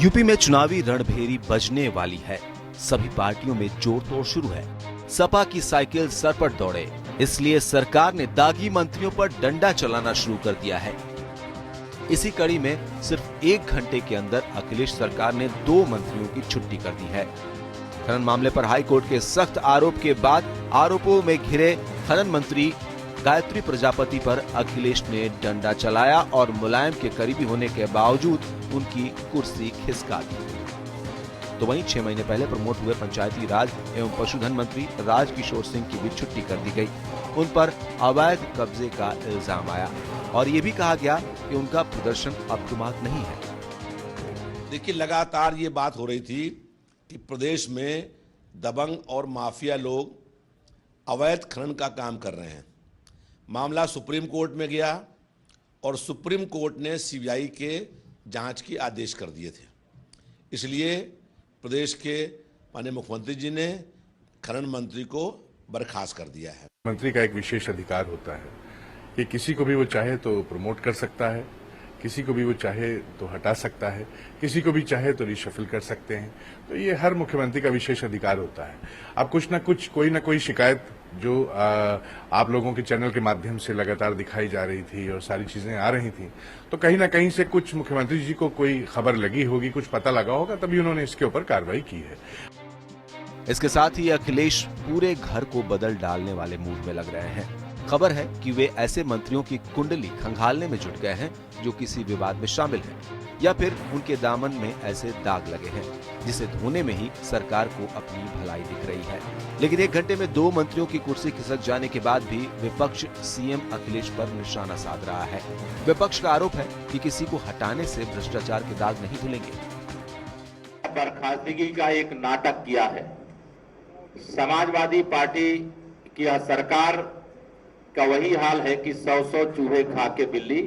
UP में चुनावी रणभेरी बजने वाली है। सभी पार्टियों में जोर तोड़ शुरू है। सपा की साइकिल सर पर दौड़े, इसलिए सरकार ने दागी मंत्रियों पर डंडा चलाना शुरू कर दिया है। इसी कड़ी में सिर्फ 1 घंटे के अंदर अखिलेश सरकार ने 2 मंत्रियों की छुट्टी कर दी है। खनन मामले पर हाई कोर्ट के सख्त आरोप के बाद आरोपों में घिरे खनन मंत्री गायत्री प्रजापति पर अखिलेश ने डंडा चलाया और मुलायम के करीबी होने के बावजूद उनकी कुर्सी खिसका दी। तो वहीं 6 महीने पहले प्रमोट हुए पंचायती राज एवं पशुधन मंत्री राजकिशोर सिंह की भी छुट्टी कर दी गई। उन पर अवैध कब्जे का इल्जाम आया और ये भी कहा गया कि उनका प्रदर्शन अब दिमाग नहीं है। देखिए, लगातार ये बात हो रही थी कि प्रदेश में दबंग और माफिया लोग अवैध खनन का काम कर रहे हैं। मामला सुप्रीम कोर्ट में गया और सुप्रीम कोर्ट ने सीबीआई के जांच के आदेश कर दिए थे। इसलिए प्रदेश के माननीय मुख्यमंत्री जी ने खनन मंत्री को बर्खास्त कर दिया है। मंत्री का एक विशेष अधिकार होता है कि किसी को भी वो चाहे तो प्रमोट कर सकता है, किसी को भी वो चाहे तो हटा सकता है, किसी को भी चाहे तो रिशफल कर सकते हैं। तो ये हर मुख्यमंत्री का विशेष अधिकार होता है। अब कुछ ना कुछ, कोई ना कोई शिकायत जो आप लोगों के चैनल के माध्यम से लगातार दिखाई जा रही थी और सारी चीजें आ रही थी, तो कहीं ना कहीं से कुछ मुख्यमंत्री जी को कोई खबर लगी होगी, कुछ पता लगा होगा, तभी उन्होंने इसके ऊपर कार्रवाई की है। इसके साथ ही अखिलेश पूरे घर को बदल डालने वाले मूड में लग रहे हैं। खबर है कि वे ऐसे मंत्रियों की कुंडली खंगालने में जुट गए हैं जो किसी विवाद में शामिल हैं या फिर उनके दामन में ऐसे दाग लगे हैं जिसे धोने में ही सरकार को अपनी भलाई दिख रही है। लेकिन 1 घंटे में 2 मंत्रियों की कुर्सी खिसक जाने के बाद भी विपक्ष सीएम अखिलेश पर निशाना साध रहा है। विपक्ष का आरोप है कि किसी को हटाने से भ्रष्टाचार के दाग नहीं धुलेंगे। बर्खास्तगी का एक नाटक किया है। समाजवादी पार्टी की सरकार का वही हाल है कि 100 चूहे खा के बिल्ली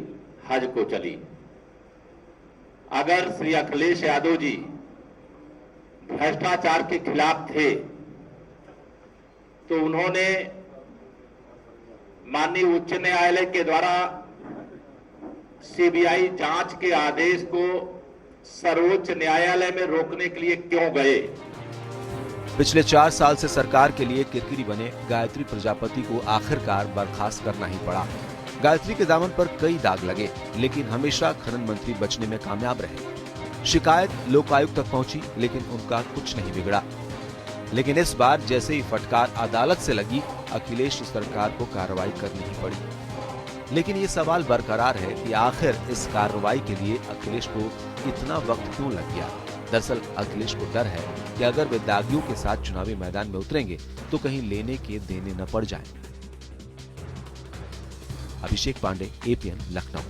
हज को चली। अगर श्री अखिलेश यादव जी भ्रष्टाचार के खिलाफ थे तो उन्होंने माननीय उच्च न्यायालय के द्वारा सीबीआई जांच के आदेश को सर्वोच्च न्यायालय में रोकने के लिए क्यों गए? पिछले 4 साल से सरकार के लिए किरकिरी बने गायत्री प्रजापति को आखिरकार बर्खास्त करना ही पड़ा। गायत्री के दामन पर कई दाग लगे, लेकिन हमेशा खनन मंत्री बचने में कामयाब रहे। शिकायत लोकायुक्त तक पहुंची, लेकिन उनका कुछ नहीं बिगड़ा। लेकिन इस बार जैसे ही फटकार अदालत से लगी, अखिलेश सरकार को कार्रवाई करनी ही पड़ी। लेकिन ये सवाल बरकरार है कि आखिर इस कार्रवाई के लिए अखिलेश को इतना वक्त क्यों लग गया। दरअसल अखिलेश को डर है कि अगर वे दागियों के साथ चुनावी मैदान में उतरेंगे तो कहीं लेने के देने न पड़ जाएं। अभिषेक पांडे, APN, लखनऊ।